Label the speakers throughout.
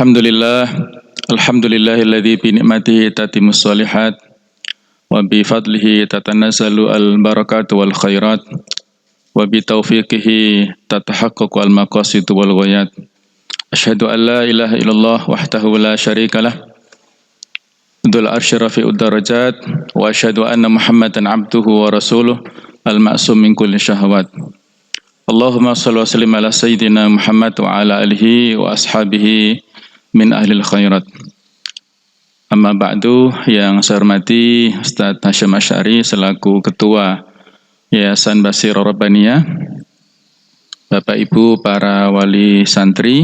Speaker 1: Alhamdulillah, alhamdulillahilladzi bi ni'matihi tatimmus shalihat wa bi fadlihi tatanazzalu al-barakatu wal khairat wa bi taufiqihi tatahaqqaqu al-maqasidu wal ghayat. Asyhadu an la ilaha illallah wahdahu la syarikalah dzul arsy rafi'ud darajat wa asyhadu anna Muhammadan abduhu wa rasuluh al-ma'sum min kulli syahwat. Allahumma shalli wa sallim ala sayyidina Muhammad wa ala alihi wa ashabihi min ahlil khairat. Amma ba'du, yang saya hormati Ustaz Hasyim Asy'ari selaku Ketua Yayasan Basirah Rabbaniyah, Bapak Ibu para wali santri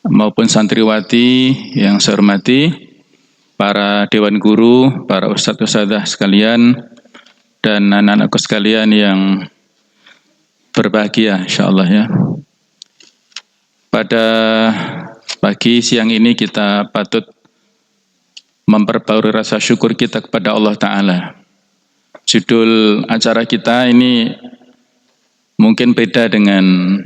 Speaker 1: maupun santriwati yang saya hormati, para dewan guru, para ustadz-ustadzah sekalian, dan anak-anakku sekalian yang berbahagia insyaallah ya. Pada pagi siang ini kita patut memperbarui rasa syukur kita kepada Allah Ta'ala. Judul acara kita ini mungkin beda dengan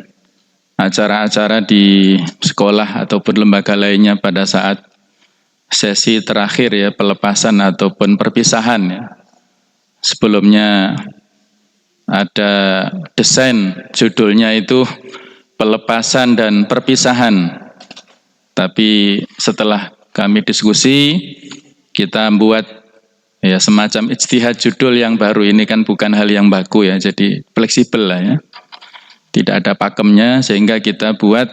Speaker 1: acara-acara di sekolah ataupun lembaga lainnya pada saat sesi terakhir ya, pelepasan ataupun perpisahan ya. Sebelumnya ada desain judulnya itu pelepasan dan perpisahan. Tapi setelah kami diskusi, kita membuat ya semacam ijtihad judul yang baru. Ini kan bukan hal yang baku ya, jadi fleksibel lah ya. Tidak ada pakemnya, sehingga kita buat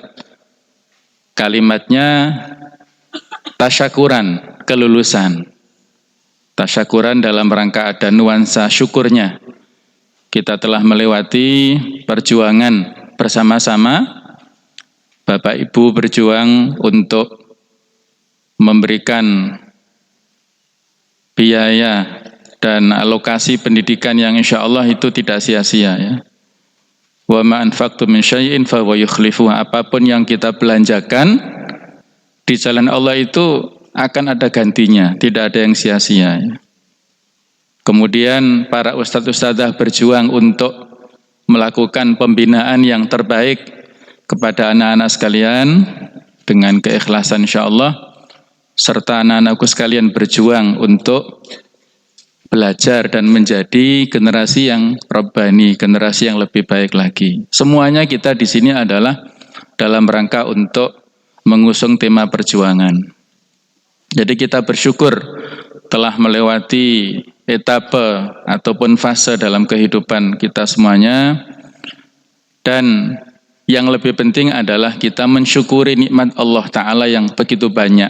Speaker 1: kalimatnya tasyakuran, kelulusan. Tasyakuran dalam rangka ada nuansa syukurnya. Kita telah melewati perjuangan bersama-sama. Bapak Ibu berjuang untuk memberikan biaya dan alokasi pendidikan yang insya Allah itu tidak sia-sia ya. Wa ma anfaqtum min syai'in fa huwa yukhlifuhu. Apapun yang kita belanjakan di jalan Allah itu akan ada gantinya, tidak ada yang sia-sia ya. Kemudian para ustadz-ustadzah berjuang untuk melakukan pembinaan yang terbaik kepada anak-anak sekalian dengan keikhlasan insyaallah, serta anak-anakku sekalian berjuang untuk belajar dan menjadi generasi yang rabbani, generasi yang lebih baik lagi. Semuanya kita di sini adalah dalam rangka untuk mengusung tema perjuangan. Jadi kita bersyukur telah melewati etape ataupun fase dalam kehidupan kita semuanya, dan yang lebih penting adalah kita mensyukuri nikmat Allah Ta'ala yang begitu banyak.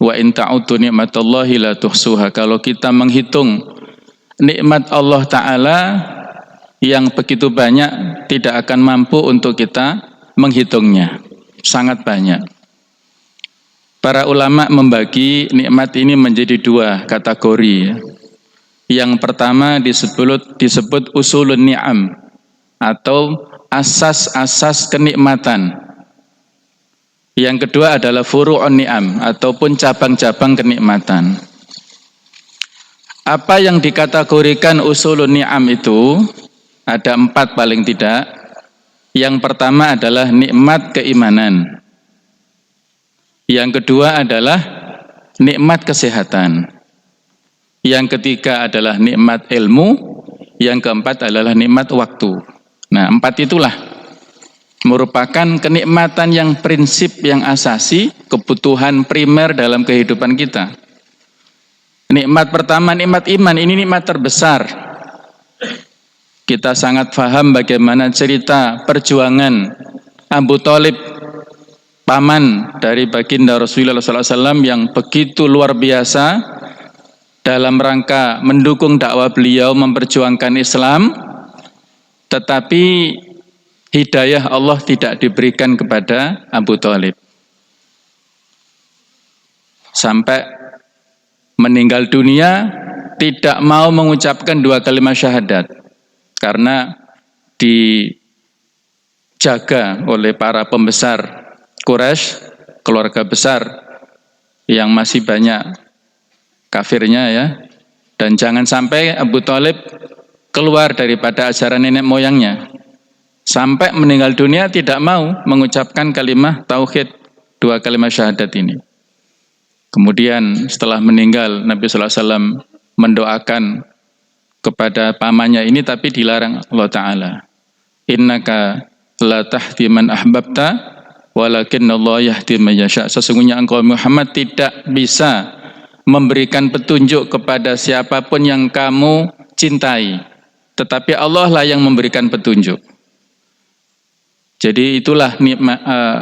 Speaker 1: Wa in ta'uddu ni'matallahi la tuhsuha. Kalau kita menghitung nikmat Allah Ta'ala yang begitu banyak, tidak akan mampu untuk kita menghitungnya. Sangat banyak. Para ulama membagi nikmat ini menjadi dua kategori. Yang pertama disebut usulun ni'am, atau asas-asas kenikmatan. Yang kedua adalah furu'un ni'am, ataupun cabang-cabang kenikmatan. Apa yang dikategorikan usulun ni'am itu ada 4 paling tidak. Yang pertama adalah nikmat keimanan. Yang kedua adalah nikmat kesehatan. Yang ketiga adalah nikmat ilmu. Yang keempat adalah nikmat waktu. Nah, 4 itulah merupakan kenikmatan yang prinsip, yang asasi, kebutuhan primer dalam kehidupan kita. Nikmat pertama, nikmat iman, ini nikmat terbesar. Kita sangat paham bagaimana cerita perjuangan Abu Thalib, paman dari baginda Rasulullah SAW, yang begitu luar biasa dalam rangka mendukung dakwah beliau memperjuangkan Islam. Tetapi hidayah Allah tidak diberikan kepada Abu Thalib. Sampai meninggal dunia tidak mau mengucapkan 2 kalimat syahadat. Karena dijaga oleh para pembesar Quraisy, keluarga besar yang masih banyak kafirnya ya. Dan jangan sampai Abu Thalib keluar daripada ajaran nenek moyangnya. Sampai meninggal dunia tidak mau mengucapkan kalimat tauhid, dua kalimat syahadat ini. Kemudian setelah meninggal Nabi sallallahu alaihi wasallam mendoakan kepada pamannya ini, tapi dilarang Allah Ta'ala. Innaka la tahdi man ahbabta walakinnallaha yahdi man yasha. Sesungguhnya engkau Muhammad tidak bisa memberikan petunjuk kepada siapapun yang kamu cintai, tetapi Allah lah yang memberikan petunjuk. Jadi itulah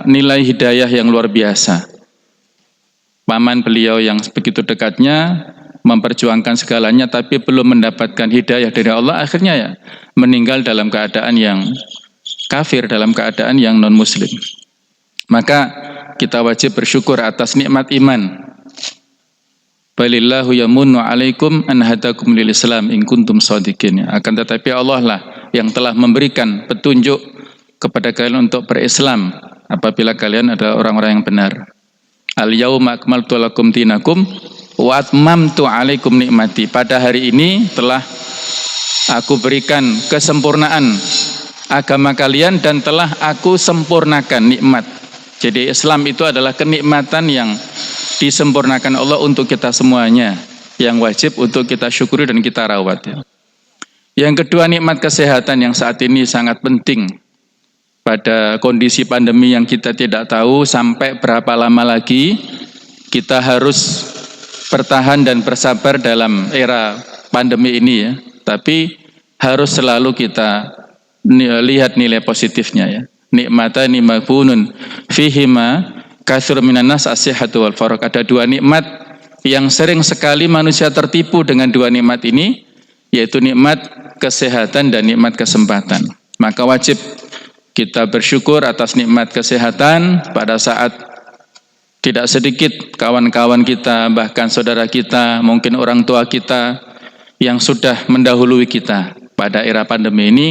Speaker 1: nilai hidayah yang luar biasa. Paman beliau yang begitu dekatnya memperjuangkan segalanya, tapi belum mendapatkan hidayah dari Allah, akhirnya ya meninggal dalam keadaan yang kafir, dalam keadaan yang non-muslim. Maka kita wajib bersyukur atas nikmat iman. Balillahu yamunnu alaikum an hadakum lil Islam in kuntum shadiqin. Akan tetapi Allah lah yang telah memberikan petunjuk kepada kalian untuk berislam apabila kalian adalah orang-orang yang benar. Al yauma akmaltu lakum dinakum wa atmamtu alaikum nikmati. Pada hari ini telah aku berikan kesempurnaan agama kalian dan telah aku sempurnakan nikmat. Jadi Islam itu adalah kenikmatan yang disempurnakan Allah untuk kita semuanya, yang wajib untuk kita syukuri dan kita rawat. Yang kedua, nikmat kesehatan yang saat ini sangat penting pada kondisi pandemi yang kita tidak tahu sampai berapa lama lagi kita harus bertahan dan bersabar dalam era pandemi ini ya. Tapi harus selalu kita lihat nilai positifnya ya. Nikmatani maghbunun fihima katsir minan nas as-sihhatu wal faraq. Ada dua nikmat yang sering sekali manusia tertipu dengan dua nikmat ini, yaitu nikmat kesehatan dan nikmat kesempatan. Maka wajib kita bersyukur atas nikmat kesehatan pada saat tidak sedikit kawan-kawan kita, bahkan saudara kita, mungkin orang tua kita yang sudah mendahului kita pada era pandemi ini.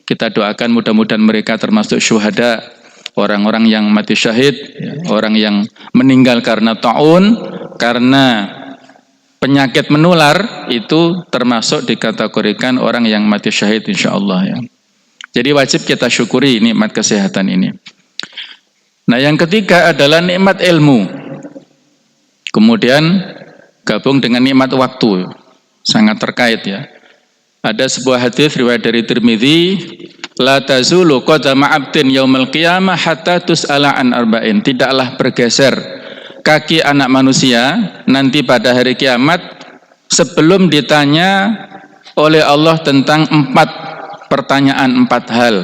Speaker 1: Kita doakan mudah-mudahan mereka termasuk syuhada, orang-orang yang mati syahid, orang yang meninggal karena ta'un, karena penyakit menular, itu termasuk dikategorikan orang yang mati syahid insyaallah ya. Jadi wajib kita syukuri nikmat kesehatan ini. Nah, yang ketiga adalah nikmat ilmu. Kemudian gabung dengan nikmat waktu, sangat terkait ya. Ada sebuah hadis riwayat dari Tirmidzi, la tazulu qadama 'abdin yaumil qiyamah hatta tus'ala an arba'in. Tidaklah bergeser kaki anak manusia nanti pada hari kiamat sebelum ditanya oleh Allah tentang 4 pertanyaan, 4 hal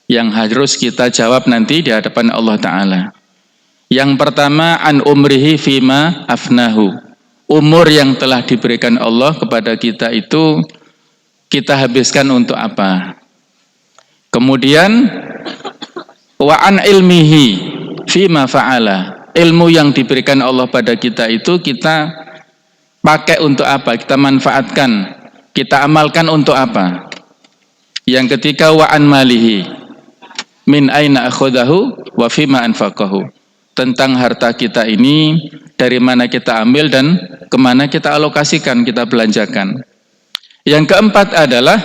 Speaker 1: yang harus kita jawab nanti di hadapan Allah Ta'ala. Yang pertama, an umrihi fima afnahu. Umur yang telah diberikan Allah kepada kita itu kita habiskan untuk apa? Kemudian wa an ilmihi fima fa'ala. Ilmu yang diberikan Allah pada kita itu kita pakai untuk apa? Kita manfaatkan, kita amalkan untuk apa? Yang ketiga, wa an malihi min aina akhadahu wa fima anfaqahu. Tentang harta kita ini, dari mana kita ambil dan kemana kita alokasikan, kita belanjakan. Yang keempat adalah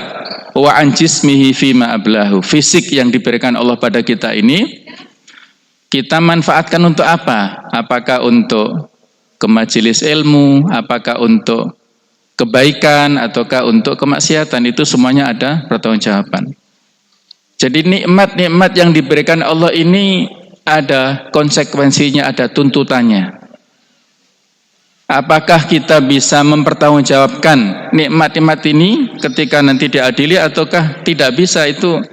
Speaker 1: wa an jismihi fima ablahu. Fisik yang diberikan Allah pada kita ini kita manfaatkan untuk apa? Apakah untuk ke majelis ilmu, apakah untuk kebaikan, ataukah untuk kemaksiatan? Itu semuanya ada pertanggungjawaban. Jadi nikmat-nikmat yang diberikan Allah ini ada konsekuensinya, ada tuntutannya. Apakah kita bisa mempertanggungjawabkan nikmat-nikmat ini ketika nanti diadili ataukah tidak bisa? Itu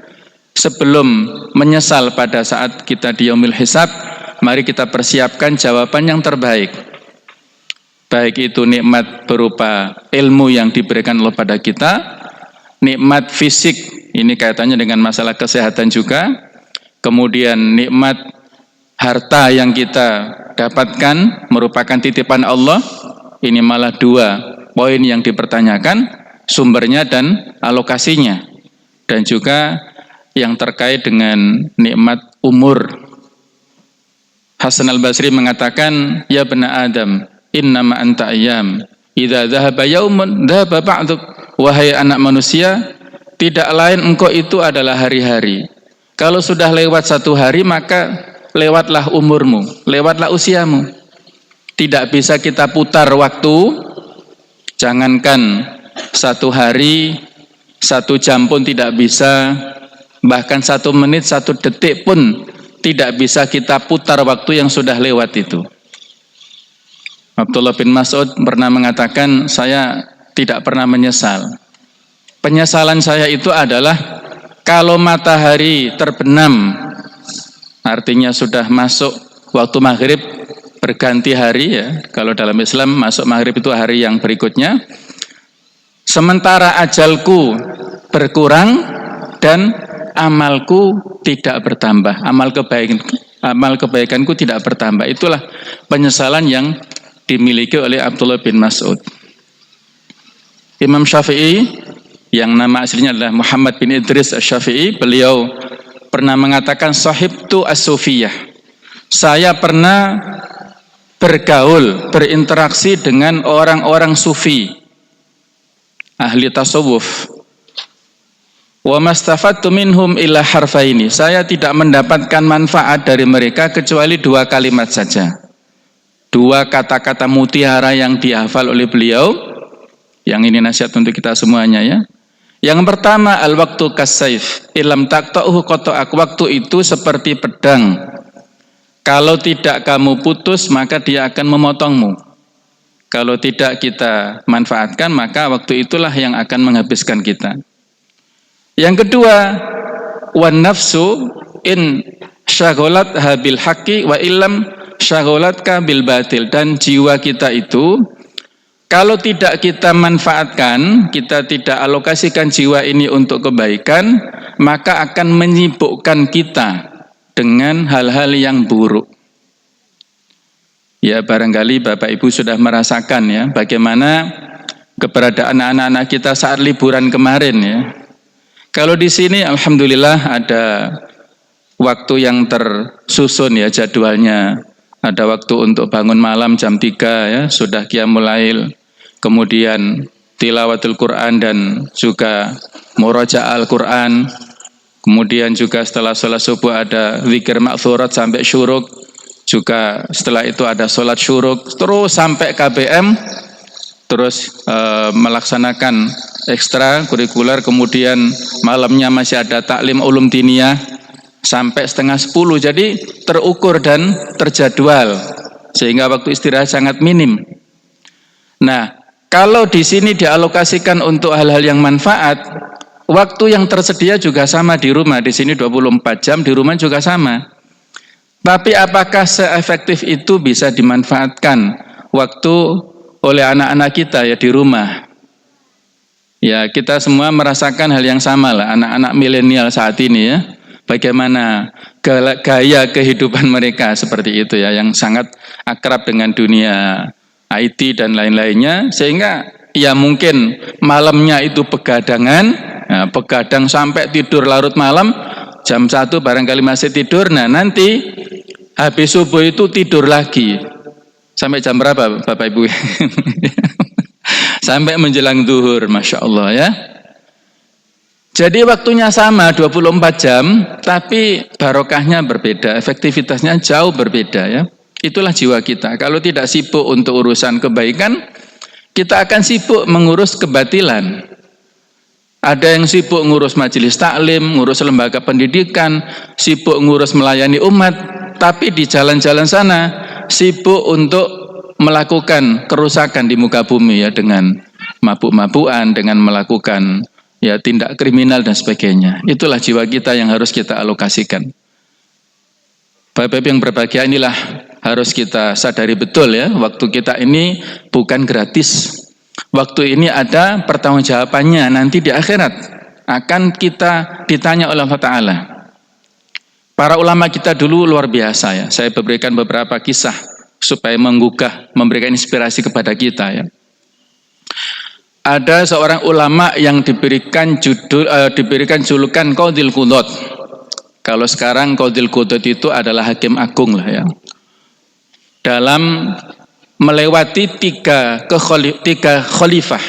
Speaker 1: sebelum menyesal pada saat kita di yaumil hisab, mari kita persiapkan jawaban yang terbaik. Baik itu nikmat berupa ilmu yang diberikan Allah pada kita, nikmat fisik, ini kaitannya dengan masalah kesehatan juga, kemudian nikmat harta yang kita dapatkan merupakan titipan Allah. Ini malah 2 poin yang dipertanyakan, sumbernya dan alokasinya. Dan juga yang terkait dengan nikmat umur. Hasan al-Basri mengatakan, ya bena Adam, innama anta ayyam, idza dhahaba yaumun dhahaba ba'duk. Wahai anak manusia, tidak lain engkau itu adalah hari-hari. Kalau sudah lewat 1 hari, maka lewatlah umurmu, lewatlah usiamu. Tidak bisa kita putar waktu, jangankan 1 hari, 1 jam pun tidak bisa, bahkan 1 menit, 1 detik pun tidak bisa kita putar waktu yang sudah lewat itu. Abdullah bin Mas'ud pernah mengatakan, saya tidak pernah menyesal. Penyesalan saya itu adalah kalau matahari terbenam, artinya sudah masuk waktu maghrib, berganti hari ya. Kalau dalam Islam masuk maghrib itu hari yang berikutnya. Sementara ajalku berkurang dan amalku tidak bertambah. Amal kebaikanku tidak bertambah. Itulah penyesalan yang dimiliki oleh Abdullah bin Mas'ud. Imam Syafi'i yang nama aslinya adalah Muhammad bin Idris Asy-Syafi'i, beliau pernah mengatakan sahibtu as-sufiyah. Saya pernah bergaul, berinteraksi dengan orang-orang sufi, ahli tasawuf. Wa mastafattu minhum illa harfaini. Saya tidak mendapatkan manfaat dari mereka kecuali 2 kalimat saja. 2 kata-kata mutiara yang dihafal oleh beliau. Yang ini nasihat untuk kita semuanya ya. Yang pertama, al-waktu kas-saif, ilam taqta'uhu qata'ak. Waktu itu seperti pedang. Kalau tidak kamu putus, maka dia akan memotongmu. Kalau tidak kita manfaatkan, maka waktu itulah yang akan menghabiskan kita. Yang kedua, wan nafsu in syagholat habil haqqi wa illam syagholatka bil batil. Dan jiwa kita itu, kalau tidak kita manfaatkan, kita tidak alokasikan jiwa ini untuk kebaikan, maka akan menyibukkan kita dengan hal-hal yang buruk. Ya, barangkali Bapak Ibu sudah merasakan ya, bagaimana keberadaan anak-anak kita saat liburan kemarin ya. Kalau di sini alhamdulillah ada waktu yang tersusun ya jadwalnya. Ada waktu untuk bangun malam jam 3 ya, sudah qiyamul lail. Kemudian tilawatul Quran dan juga murajaah Al-Quran. Kemudian juga setelah sholat subuh ada zikir ma'thurat sampai syuruk. Juga setelah itu ada sholat syuruk. Terus sampai KBM. Terus melaksanakan ekstra kurikuler. Kemudian malamnya masih ada taklim ulum diniyah sampai 9:30. Jadi terukur dan terjadwal. Sehingga waktu istirahat sangat minim. Nah, kalau di sini dialokasikan untuk hal-hal yang manfaat, waktu yang tersedia juga sama di rumah. Di sini 24 jam, di rumah juga sama. Tapi apakah seefektif itu bisa dimanfaatkan waktu oleh anak-anak kita ya di rumah? Ya, kita semua merasakan hal yang sama lah, anak-anak milenial saat ini ya. Bagaimana gaya kehidupan mereka seperti itu ya, yang sangat akrab dengan dunia IT dan lain-lainnya, sehingga ya mungkin malamnya itu begadangan, nah, begadang sampai tidur larut malam, jam 1 barangkali masih tidur, nah nanti habis subuh itu tidur lagi, sampai jam berapa Bapak Ibu? Sampai menjelang zuhur, Masya Allah ya. Jadi waktunya sama 24 jam, tapi barokahnya berbeda, efektivitasnya jauh berbeda ya. Itulah jiwa kita. Kalau tidak sibuk untuk urusan kebaikan, kita akan sibuk mengurus kebatilan. Ada yang sibuk ngurus majelis taklim, ngurus lembaga pendidikan, sibuk ngurus melayani umat, tapi di jalan-jalan sana sibuk untuk melakukan kerusakan di muka bumi ya, dengan mabuk-mabukan, dengan melakukan ya tindak kriminal dan sebagainya. Itulah jiwa kita yang harus kita alokasikan. Bapak-Ibu yang berbahagia, inilah harus kita sadari betul ya, waktu kita ini bukan gratis. Waktu ini ada pertanggungjawabannya nanti di akhirat, akan kita ditanya oleh Allah Ta'ala. Para ulama kita dulu luar biasa ya. Saya berikan beberapa kisah supaya menggugah, memberikan inspirasi kepada kita ya. Ada seorang ulama yang diberikan julukan Qadhil Qudhat. Kalau sekarang Qadhil Qudhat itu adalah hakim agung lah ya. Dalam melewati tiga khalifah.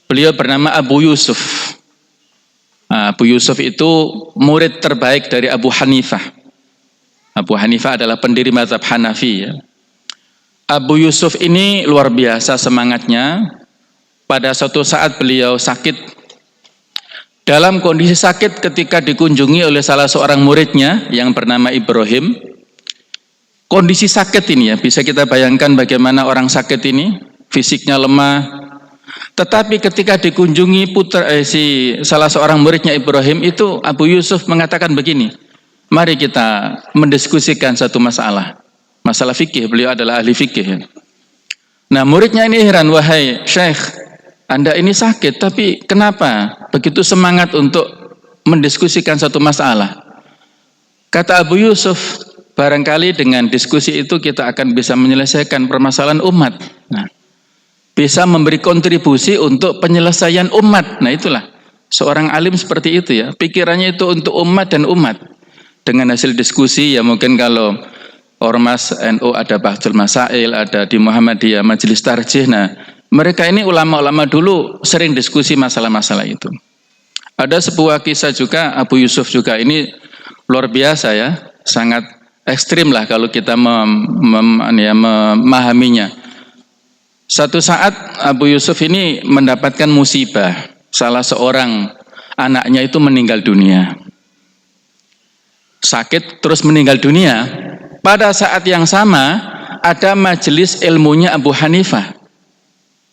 Speaker 1: Beliau bernama Abu Yusuf. Abu Yusuf itu murid terbaik dari Abu Hanifah. Abu Hanifah adalah pendiri mazhab Hanafi ya. Abu Yusuf ini luar biasa semangatnya. Pada suatu saat beliau sakit. Dalam kondisi sakit ketika dikunjungi oleh salah seorang muridnya yang bernama Ibrahim. Kondisi sakit ini ya, bisa kita bayangkan bagaimana orang sakit ini, fisiknya lemah. Tetapi ketika dikunjungi salah seorang muridnya Ibrahim itu, Abu Yusuf mengatakan begini, mari kita mendiskusikan satu masalah. Masalah fikih, beliau adalah ahli fikih. Nah muridnya ini heran, wahai Syekh, Anda ini sakit, tapi kenapa begitu semangat untuk mendiskusikan satu masalah? Kata Abu Yusuf, barangkali dengan diskusi itu kita akan bisa menyelesaikan permasalahan umat. Nah, bisa memberi kontribusi untuk penyelesaian umat. Nah itulah, seorang alim seperti itu ya, pikirannya itu untuk umat dan umat. Dengan hasil diskusi ya mungkin kalau Ormas NU ada Bahtul Masail, ada di Muhammadiyah Majelis Tarjih. Nah mereka ini ulama-ulama dulu sering diskusi masalah-masalah itu. Ada sebuah kisah juga, Abu Yusuf juga ini luar biasa ya, sangat ekstrim lah kalau kita memahaminya. Satu saat Abu Yusuf ini mendapatkan musibah, salah seorang anaknya itu meninggal dunia. Sakit terus meninggal dunia. Pada saat yang sama ada majelis ilmunya Abu Hanifah.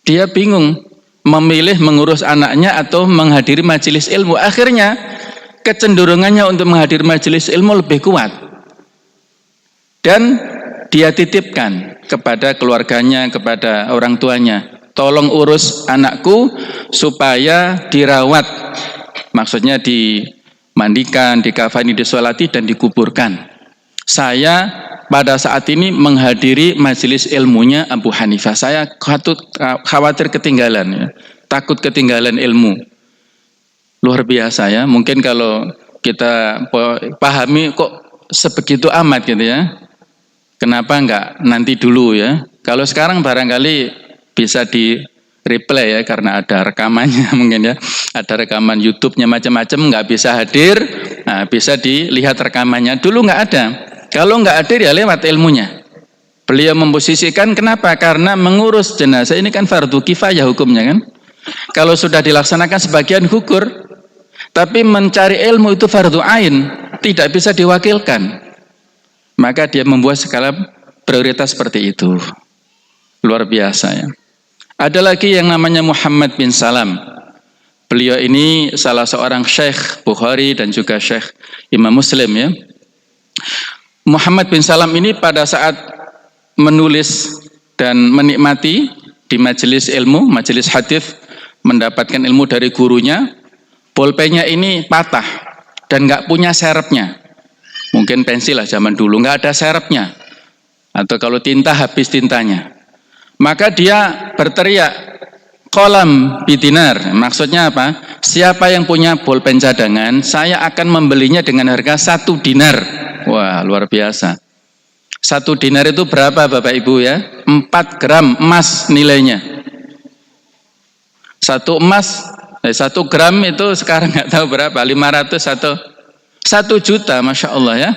Speaker 1: Dia bingung memilih mengurus anaknya atau menghadiri majelis ilmu. Akhirnya kecenderungannya untuk menghadiri majelis ilmu lebih kuat. Dan dia titipkan kepada keluarganya, kepada orang tuanya, tolong urus anakku supaya dirawat. Maksudnya dimandikan, dikafani, disolati dan dikuburkan. Saya pada saat ini menghadiri majelis ilmunya Abu Hanifah. Saya khawatir ketinggalan ya. Takut ketinggalan ilmu. Luar biasa ya. Mungkin kalau kita pahami kok sebegitu amat gitu ya. Kenapa enggak nanti dulu ya? Kalau sekarang barangkali bisa di replay ya, karena ada rekamannya mungkin ya. Ada rekaman YouTube-nya macam-macam, enggak bisa hadir, nah, bisa dilihat rekamannya. Dulu enggak ada. Kalau enggak hadir ya lewat ilmunya. Beliau memposisikan kenapa? Karena mengurus jenazah ini kan fardu kifayah hukumnya kan. Kalau sudah dilaksanakan sebagian gugur, tapi mencari ilmu itu fardu ain, tidak bisa diwakilkan. Maka dia membuat skala prioritas seperti itu. Luar biasa ya. Ada lagi yang namanya Muhammad bin Salam. Beliau ini salah seorang Syekh Bukhari dan juga Syekh Imam Muslim ya. Muhammad bin Salam ini pada saat menulis dan menikmati di majelis ilmu, majelis hadis, mendapatkan ilmu dari gurunya, bolpennya ini patah dan nggak punya serepnya. Mungkin pensil lah zaman dulu, nggak ada serepnya. Atau kalau tinta habis tintanya. Maka dia berteriak, kolam bidinar. Maksudnya apa? Siapa yang punya bolpen cadangan, saya akan membelinya dengan harga 1 dinar. Wah, luar biasa. 1 dinar itu berapa Bapak Ibu ya? 4 gram emas nilainya. 1 gram itu sekarang nggak tahu berapa, 500 atau 1 juta, Masya Allah ya.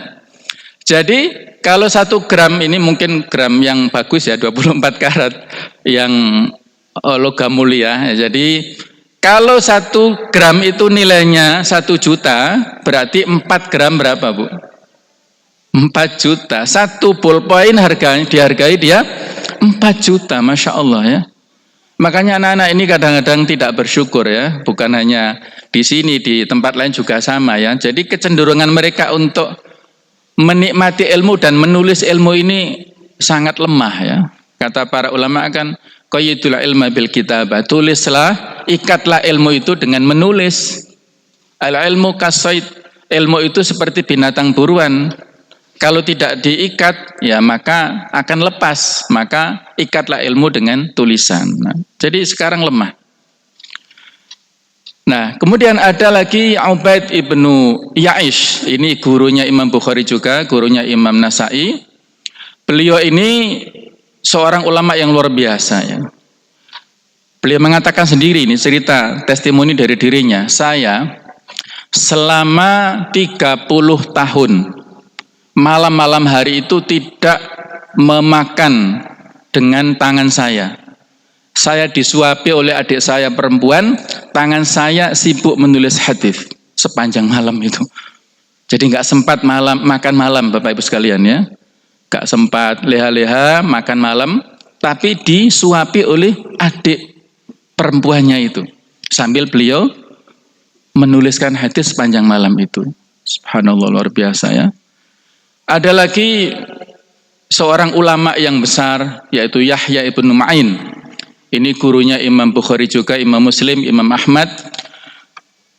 Speaker 1: Jadi kalau 1 gram ini mungkin gram yang bagus ya, 24 karat yang logam mulia. Jadi kalau 1 gram itu nilainya 1 juta, berarti 4 gram berapa Bu? 4 juta. 1 ballpoint harganya dihargai dia 4 juta, Masya Allah ya. Makanya anak-anak ini kadang-kadang tidak bersyukur ya, bukan hanya di sini, di tempat lain juga sama ya. Jadi kecenderungan mereka untuk menikmati ilmu dan menulis ilmu ini sangat lemah ya. Kata para ulama kan, qayyidul ilma bil kitabah, tulislah, ikatlah ilmu itu dengan menulis. Al ilmu kasaid, ilmu itu seperti binatang buruan. Kalau tidak diikat, ya maka akan lepas. Maka ikatlah ilmu dengan tulisan. Nah, jadi sekarang lemah. Nah, kemudian ada lagi Ubaid ibnu Ya'ish. Ini gurunya Imam Bukhari juga, gurunya Imam Nasai. Beliau ini seorang ulama yang luar biasa ya. Beliau mengatakan sendiri, ini cerita testimoni dari dirinya. Saya selama 30 tahun malam-malam hari itu tidak memakan dengan tangan saya. Saya disuapi oleh adik saya perempuan, tangan saya sibuk menulis hadis sepanjang malam itu. Jadi nggak sempat makan malam, Bapak Ibu sekalian ya. Nggak sempat leha-leha makan malam, tapi disuapi oleh adik perempuannya itu. Sambil beliau menuliskan hadis sepanjang malam itu. Subhanallah, luar biasa ya. Ada lagi seorang ulama yang besar, yaitu Yahya ibn Ma'in. Ini gurunya Imam Bukhari juga, Imam Muslim, Imam Ahmad.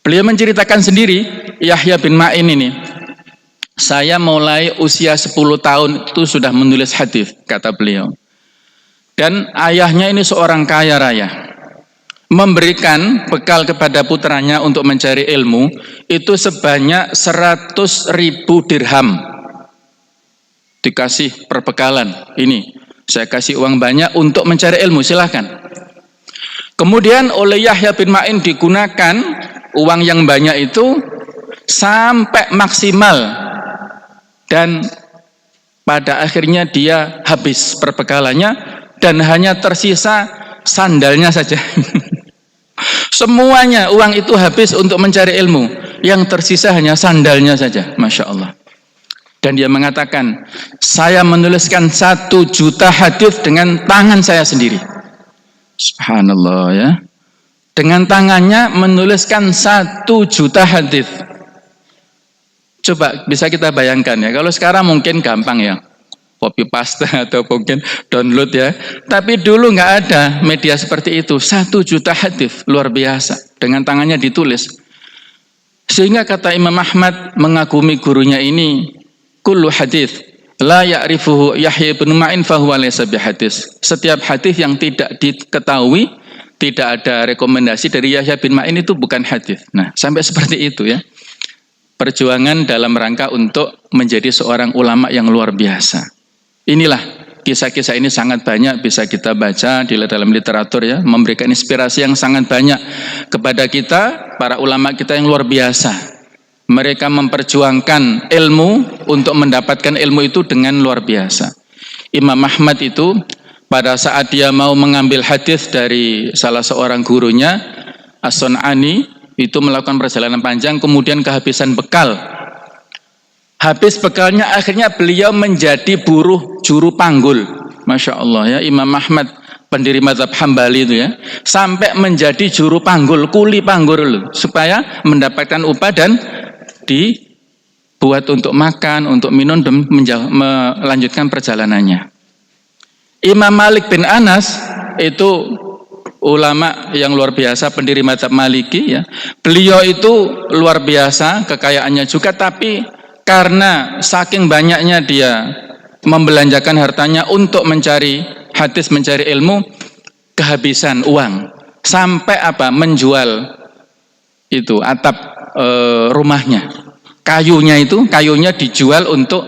Speaker 1: Beliau menceritakan sendiri, Yahya bin Ma'in ini, saya mulai usia 10 tahun itu sudah menulis hadis, kata beliau. Dan ayahnya ini seorang kaya raya, memberikan bekal kepada putranya untuk mencari ilmu, itu sebanyak 100.000 dirham. Dikasih perbekalan, ini, saya kasih uang banyak untuk mencari ilmu, silahkan. Kemudian oleh Yahya bin Ma'in digunakan uang yang banyak itu sampai maksimal, dan pada akhirnya dia habis perbekalannya dan hanya tersisa sandalnya saja. Semuanya uang itu habis untuk mencari ilmu, yang tersisa hanya sandalnya saja. Masya Allah. Dan dia mengatakan, saya menuliskan 1 juta hadis dengan tangan saya sendiri. Subhanallah ya. Dengan tangannya menuliskan 1 juta hadis. Coba bisa kita bayangkan ya. Kalau sekarang mungkin gampang ya, copy paste atau mungkin download ya. Tapi dulu nggak ada media seperti itu. 1 juta hadis, luar biasa. Dengan tangannya ditulis. Sehingga kata Imam Ahmad mengagumi gurunya ini, kullu hadis la ya'rifuhu Yahya bin Ma'in fahuwa laysa bihadis. Setiap hadis yang tidak diketahui, tidak ada rekomendasi dari Yahya bin Ma'in itu bukan hadis. Nah, sampai seperti itu ya. Perjuangan dalam rangka untuk menjadi seorang ulama yang luar biasa. Inilah kisah-kisah ini sangat banyak bisa kita baca di dalam literatur ya, memberikan inspirasi yang sangat banyak kepada kita, para ulama kita yang luar biasa. Mereka memperjuangkan ilmu untuk mendapatkan ilmu itu dengan luar biasa. Imam Ahmad itu pada saat dia mau mengambil hadis dari salah seorang gurunya, As-Sun'ani, itu melakukan perjalanan panjang, kemudian kehabisan bekal. Habis bekalnya, akhirnya beliau menjadi buruh juru panggul. Masya Allah ya, Imam Ahmad pendiri mazhab Hambali itu ya, sampai menjadi juru panggul, kuli panggul, supaya mendapatkan upah dan dibuat untuk makan, untuk minum, dan melanjutkan perjalanannya. Imam Malik bin Anas itu ulama yang luar biasa, pendiri mazhab Maliki ya. Beliau itu luar biasa kekayaannya juga, tapi karena saking banyaknya dia membelanjakan hartanya untuk mencari hadis, mencari ilmu, kehabisan uang. Sampai apa? Menjual itu atap rumahnya, kayunya dijual untuk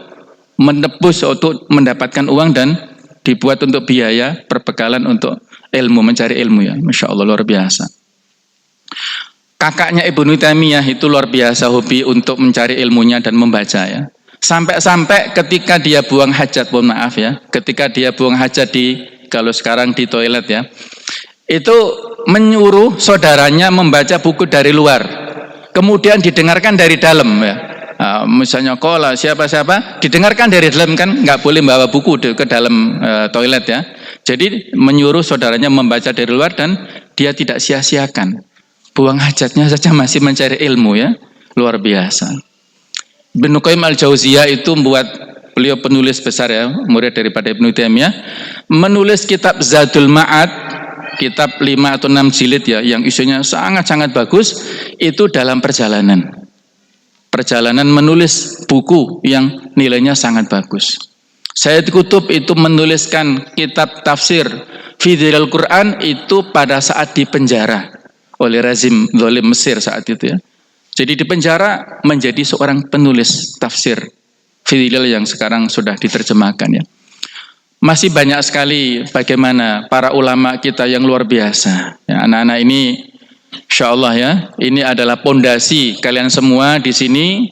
Speaker 1: menebus, untuk mendapatkan uang dan dibuat untuk biaya perbekalan untuk ilmu, mencari ilmu ya. Masya Allah, luar biasa. Kakaknya Ibnu Taimiyah itu luar biasa hobi untuk mencari ilmunya dan membaca ya. Sampai-sampai ketika dia buang hajat, mohon maaf ya, ketika dia buang hajat kalau sekarang di toilet ya, itu menyuruh saudaranya membaca buku dari luar. Kemudian didengarkan dari dalam ya. Misalnya kola siapa-siapa didengarkan dari dalam, kan nggak boleh bawa buku ke dalam toilet ya. Jadi menyuruh saudaranya membaca dari luar dan dia tidak sia-siakan. Buang hajatnya saja masih mencari ilmu ya. Luar biasa. Ibnu Qayyim al-Jauziyah itu beliau penulis besar ya, murid daripada Ibnu Taimiyah, menulis kitab Zadul Ma'ad, kitab 5 atau 6 jilid ya, yang isunya sangat-sangat bagus, itu dalam perjalanan menulis buku yang nilainya sangat bagus. Sayyid Qutb itu menuliskan kitab tafsir Fidhilal Quran itu pada saat di penjara oleh rezim zalim Mesir saat itu ya. Jadi di penjara menjadi seorang penulis tafsir Fidhilal yang sekarang sudah diterjemahkan ya. Masih banyak sekali bagaimana para ulama kita yang luar biasa. Ya, anak-anak ini, insya Allah ya, ini adalah pondasi kalian semua di sini.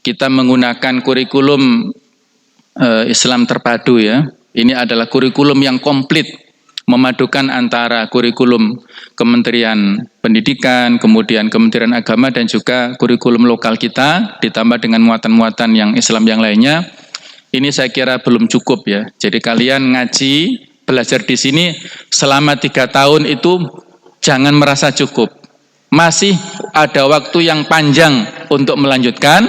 Speaker 1: kita menggunakan kurikulum Islam terpadu ya. Ini adalah kurikulum yang komplit, memadukan antara kurikulum Kementerian Pendidikan, kemudian Kementerian Agama dan juga kurikulum lokal kita, ditambah dengan muatan-muatan yang Islam yang lainnya. Ini saya kira belum cukup ya. Jadi kalian ngaji, belajar di sini selama 3 tahun itu jangan merasa cukup. Masih ada waktu yang panjang untuk melanjutkan.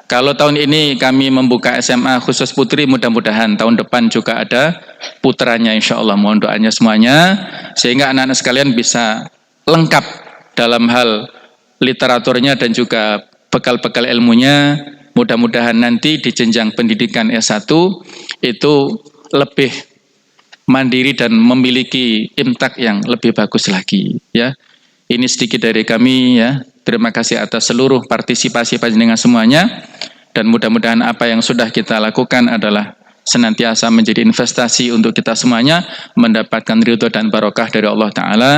Speaker 1: Kalau tahun ini kami membuka SMA khusus putri, mudah-mudahan tahun depan juga ada putranya insya Allah. Mohon doanya semuanya, sehingga anak-anak sekalian bisa lengkap dalam hal literaturnya dan juga bekal-bekal ilmunya. Mudah-mudahan nanti di jenjang pendidikan S1 itu lebih mandiri dan memiliki imtak yang lebih bagus lagi ya. Ini sedikit dari kami ya. Terima kasih atas seluruh partisipasi panjenengan semuanya, dan mudah-mudahan apa yang sudah kita lakukan adalah senantiasa menjadi investasi untuk kita semuanya mendapatkan ridho dan barokah dari Allah Ta'ala.